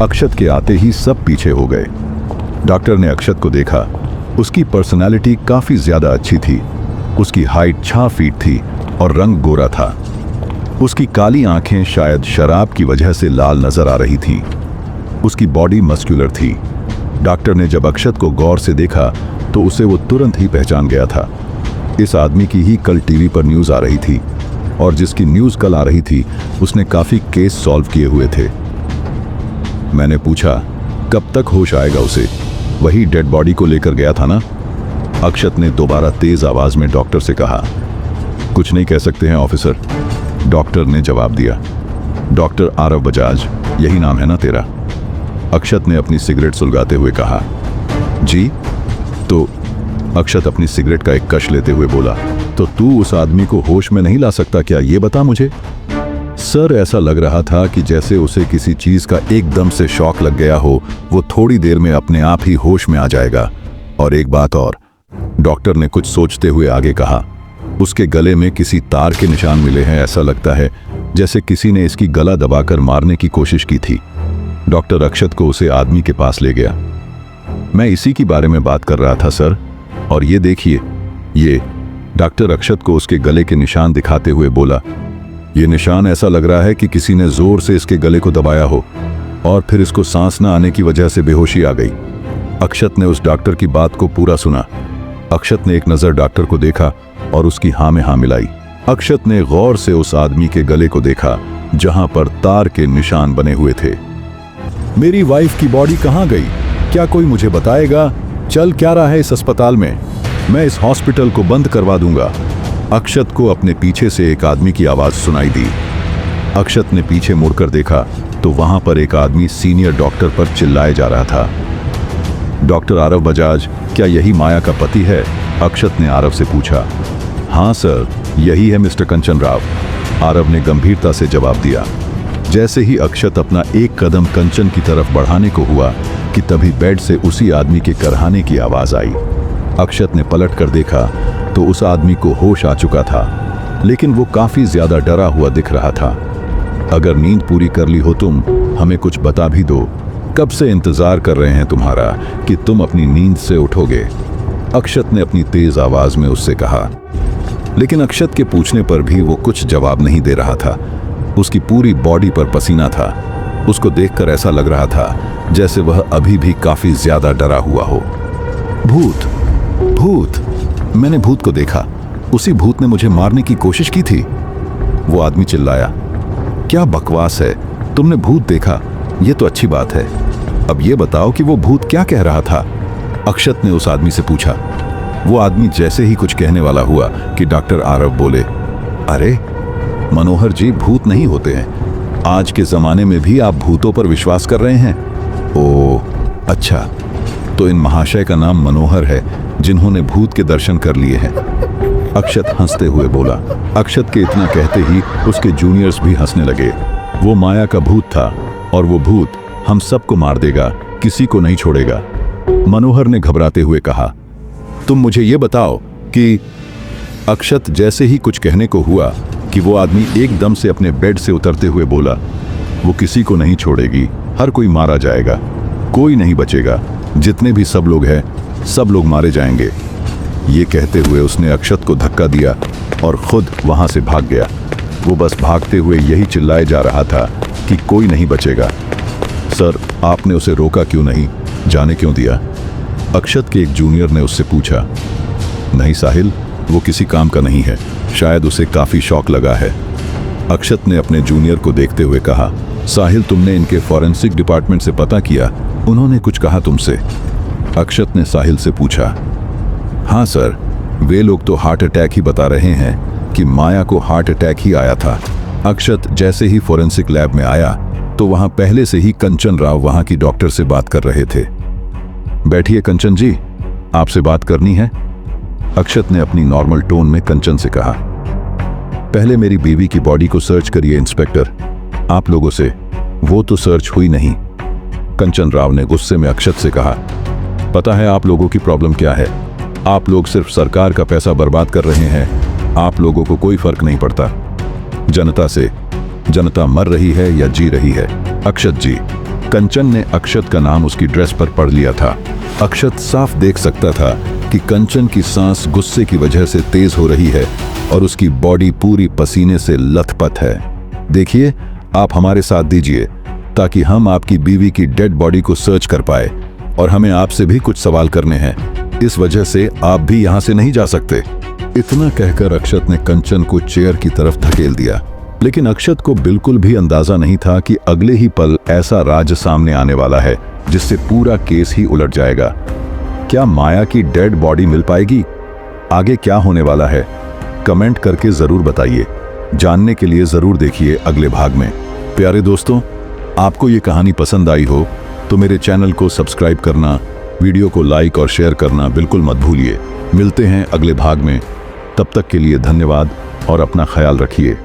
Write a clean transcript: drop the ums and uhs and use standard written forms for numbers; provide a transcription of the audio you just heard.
अक्षत के आते ही सब पीछे हो गए। डॉक्टर ने अक्षत को देखा। उसकी पर्सनालिटी काफी ज्यादा अच्छी थी। उसकी हाइट 6 फीट थी और रंग गोरा था। उसकी काली आंखें शायद शराब की वजह से लाल नजर आ रही थीं। उसकी बॉडी मस्कुलर थी। डॉक्टर ने जब अक्षत को गौर से देखा तो उसे वो तुरंत ही पहचान गया था। इस आदमी की ही कल टीवी पर न्यूज़ आ रही थी और जिसकी न्यूज़ कल आ रही थी उसने काफ़ी केस सॉल्व किए हुए थे। मैंने पूछा, कब तक होश आएगा उसे? वही डेड बॉडी को लेकर गया था ना? अक्षत ने दोबारा तेज आवाज़ में डॉक्टर से कहा। कुछ नहीं कह सकते हैं ऑफिसर, डॉक्टर ने जवाब दिया। डॉक्टर आरव बजाज, यही नाम है ना तेरा? अक्षत ने अपनी सिगरेट सुलगाते हुए कहा। जी? तो अक्षत अपनी सिगरेट का एक कश लेते हुए बोला, तो तू उस आदमी को होश में नहीं ला सकता क्या, ये बता मुझे। सर, ऐसा लग रहा था कि जैसे उसे किसी चीज का एकदम से शॉक लग गया हो। वो थोड़ी देर में अपने आप ही होश में आ जाएगा। और एक बात और, डॉक्टर ने कुछ सोचते हुए आगे कहा, उसके गले में किसी तार के निशान मिले हैं। ऐसा लगता है जैसे किसी ने इसकी गला दबाकर मारने की कोशिश की थी। डॉक्टर अक्षत को उसे आदमी के पास ले गया। मैं इसी के बारे में बात कर रहा था सर, और ये देखिए, ये। डॉक्टर अक्षत को उसके गले के निशान दिखाते हुए बोला। ये निशान ऐसा लग रहा है कि किसी ने जोर से इसके गले को दबाया हो और फिर इसको सांस न आने की वजह से बेहोशी आ गई। अक्षत ने उस डॉक्टर की बात को पूरा सुना। अक्षत ने एक नज़र डॉक्टर को देखा और उसकी हाँ में हाँ मिलाई। अक्षत ने गौर से उस आदमी के गले को देखा जहां पर तार के निशान बने हुए थे। मेरी वाइफ की बॉडी कहाँ गई? क्या कोई मुझे बताएगा? चल क्या रहा है इस अस्पताल में? मैं इस हॉस्पिटल को बंद करवा दूंगा। अक्षत को अपने पीछे से एक आदमी की आवाज सुनाई दी। अक्षत ने पीछे मुड़कर देखा तो वहां पर एक आदमी सीनियर डॉक्टर पर चिल्लाए जा रहा था। डॉक्टर आरव बजाज, क्या यही माया का पति है? अक्षत ने आरव से पूछा। हाँ सर, यही है मिस्टर कंचन राव, आरव ने गंभीरता से जवाब दिया। जैसे ही अक्षत अपना एक कदम कंचन की तरफ बढ़ाने को हुआ कि तभी बेड से उसी आदमी के करहाने की आवाज आई। अक्षत ने पलट कर देखा तो उस आदमी को होश आ चुका था, लेकिन वो काफी ज्यादा डरा हुआ दिख रहा था। अगर नींद पूरी कर ली हो तुम, हमें कुछ बता भी दो। कब से इंतजार कर रहे हैं तुम्हारा कि तुम अपनी नींद से उठोगे, अक्षत ने अपनी तेज आवाज में उससे कहा। लेकिन अक्षत के पूछने पर भी वो कुछ जवाब नहीं दे रहा था। उसकी पूरी बॉडी पर पसीना था। उसको देखकर ऐसा लग रहा था जैसे वह अभी भी काफी ज्यादा डरा हुआ हो। भूत, भूत, मैंने भूत को देखा। उसी भूत ने मुझे मारने की कोशिश की थी, वो आदमी चिल्लाया। क्या बकवास है, तुमने भूत देखा? ये तो अच्छी बात है। अब ये बताओ कि वो भूत क्या कह रहा था? अक्षत ने उस आदमी से पूछा। वो आदमी जैसे ही कुछ कहने वाला हुआ कि डॉक्टर आरव बोले, अरे मनोहर जी, भूत नहीं होते हैं। आज के जमाने में भी आप भूतों पर विश्वास कर रहे हैं? ओह अच्छा, तो इन महाशय का नाम मनोहर है जिन्होंने भूत के दर्शन कर लिए हैं, अक्षत हंसते हुए बोला। अक्षत के इतना कहते ही उसके जूनियर्स भी हंसने लगे। वो माया का भूत था और वो भूत हम सबको मार देगा, किसी को नहीं छोड़ेगा, मनोहर ने घबराते हुए कहा। तुम मुझे ये बताओ कि अक्षत जैसे ही कुछ कहने को हुआ कि वो आदमी एकदम से अपने बेड से उतरते हुए बोला, वो किसी को नहीं छोड़ेगी, हर कोई मारा जाएगा, कोई नहीं बचेगा, जितने भी सब लोग हैं सब लोग मारे जाएंगे। ये कहते हुए उसने अक्षत को धक्का दिया और खुद वहां से भाग गया। वो बस भागते हुए यही चिल्लाए जा रहा था कि कोई नहीं बचेगा। सर, आपने उसे रोका क्यों नहीं, जाने क्यों दिया? अक्षत के एक जूनियर ने उससे पूछा। नहीं साहिल, वो किसी काम का नहीं है, शायद उसे काफी शौक लगा है, अक्षत ने अपने जूनियर को देखते हुए कहा। साहिल, तुमने इनके फॉरेंसिक डिपार्टमेंट से पता किया? उन्होंने कुछ कहा तुमसे? अक्षत ने साहिल से पूछा। हाँ सर, वे लोग तो हार्ट अटैक ही बता रहे हैं कि माया को हार्ट अटैक ही आया था। अक्षत जैसे ही फॉरेंसिक लैब में आया तो वहां पहले से ही कंचन राव वहां की डॉक्टर से बात कर रहे थे। बैठिए कंचन जी, आपसे बात करनी है, अक्षत ने अपनी नॉर्मल टोन में कंचन से कहा। पहले मेरी बीवी की बॉडी को सर्च करिए इंस्पेक्टर, आप लोगों से वो तो सर्च हुई नहीं, कंचन राव ने गुस्से में अक्षत से कहा। पता है आप लोगों की प्रॉब्लम क्या है? आप लोग सिर्फ सरकार का पैसा बर्बाद कर रहे हैं, आप लोगों को कोई फर्क नहीं पड़ता जनता से। जनता मर रही है या जी रही है। अक्षत जी, कंचन ने अक्षत का नाम उसकी ड्रेस पर पढ़ लिया था। अक्षत साफ देख सकता था कि कंचन की सांस गुस्से की वजह से तेज हो रही है और उसकी बॉडी पूरी पसीने से लथपथ है। देखिए, आप हमारे साथ दीजिए ताकि हम आपकी बीवी की डेड बॉडी को सर्च कर पाए, और हमें आपसे भी कुछ सवाल करने हैं। इस वजह से आप भी यहाँ से नहीं जा सकते। इतना कहकर अक्षत ने कंचन को चेयर की तरफ धकेल दिया, लेकिन अक्षत को बिल्कुल भी अंदाजा नहीं था कि अगले ही पल ऐसा राज सामने आने वाला है जिससे पूरा केस ही उलट जाएगा। क्या माया की डेड बॉडी मिल पाएगी? आगे क्या होने वाला है? कमेंट करके जरूर बताइए। जानने के लिए जरूर देखिए अगले भाग में। प्यारे दोस्तों, आपको ये कहानी पसंद आई हो तो मेरे चैनल को सब्सक्राइब करना, वीडियो को लाइक और शेयर करना बिल्कुल मत भूलिए। मिलते हैं अगले भाग में। तब तक के लिए धन्यवाद और अपना ख्याल रखिए।